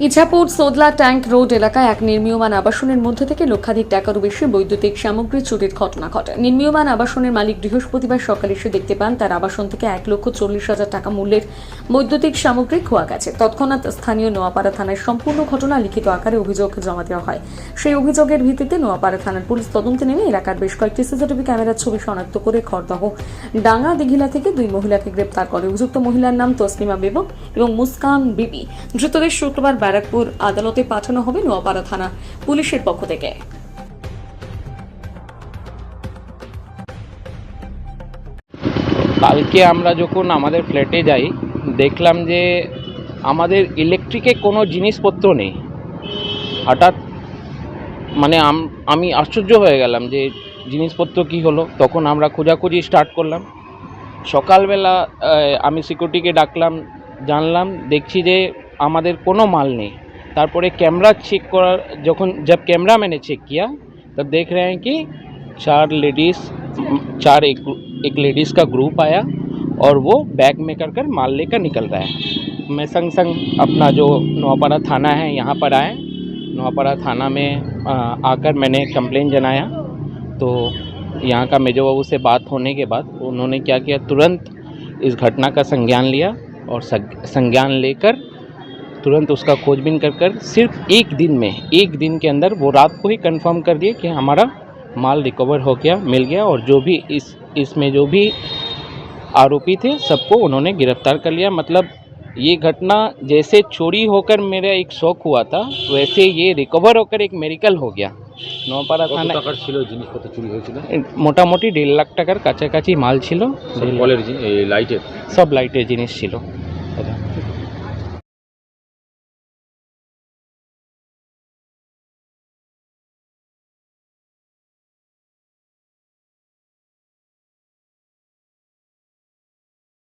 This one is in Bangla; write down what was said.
ইছাপুর সোদলা ট্যাঙ্ক রোড এলাকায় এক নির্মীয়মান আবাসনের মধ্যে থেকে লক্ষাধিক টাকারও বেশি বৈদ্যুতিক সামগ্রী চুরির ঘটনা ঘটে। নির্মীয়মান আবাসনের মালিক বৃহস্পতিবার সকালে এসে দেখতে পান তার আবাসন থেকে 1,40,000 টাকা মূল্যের বৈদ্যুতিক সামগ্রী খোয়া গেছে। তৎক্ষণাৎ স্থানীয় নোয়াপাড়া থানায় সম্পূর্ণ ঘটনা লিখিত আকারে অভিযোগ জমা দেওয়া হয়। সেই অভিযোগের ভিত্তিতে নোয়াপাড়া থানার পুলিশ তদন্তে নেমে এলাকার বেশ কয়েকটি সিসিটিভি ক্যামেরার ছবি শনাক্ত করে খড়দহ ডাঙ্গা দিঘিলা থেকে 2 মহিলাকে গ্রেপ্তার করে। অভিযুক্ত মহিলার নাম তসলিমা বেগম এবং মুস্কান বিবি। ধৃতদের শুক্রবার ব্যারাকপুর আদালতে পাঠানো হবে নোয়াপাড়া থানা পুলিশের পক্ষ থেকে। কালকে আমরা যখন আমাদের ফ্ল্যাটে যাই দেখলাম যে আমাদের ইলেকট্রিকে কোনো জিনিসপত্র নেই। হঠাৎ মানে আমি আশ্চর্য হয়ে গেলাম যে জিনিসপত্র কি হলো। তখন আমরা খোঁজাখুঁজি স্টার্ট করলাম। সকালবেলা আমি সিকিউরিটিকে ডাকলাম, জানলাম দেখছি যে আমাদের কোনো মাल नहीं। तारपरे कैमरा चेक कर जब कैमरा मैंने चेक किया तब देख रहे हैं कि एक लेडीज़ का ग्रुप आया और वो बैग में कर माल लेकर निकल रहा है। मैं संग अपना जो नौपाड़ा थाना है यहाँ पर आए। नौपाड़ा थाना में आकर मैंने कंप्लेन जनाया तो यहाँ का मेजो बाबू से बात होने के बाद उन्होंने क्या किया, तुरंत इस घटना का संज्ञान लिया और संज्ञान लेकर तुरंत उसका खोजबीन कर सिर्फ एक दिन के अंदर वो रात को ही कंफर्म कर दिए कि हमारा माल रिकवर हो गया, मिल गया। और जो भी इसमें जो भी आरोपी थे सबको उन्होंने गिरफ्तार कर लिया। मतलब ये घटना जैसे चोरी होकर मेरा एक शौक हुआ था वैसे ये रिकवर होकर एक मेरिकल हो गया। নোয়াপাড়া থানা জিনিসপত্র চুরি হয়েছিল মোটামুটি 1.5 লাখ টাকার কাছাকাছি মাল ছিল। সব লাইটের জিনিস ছিল।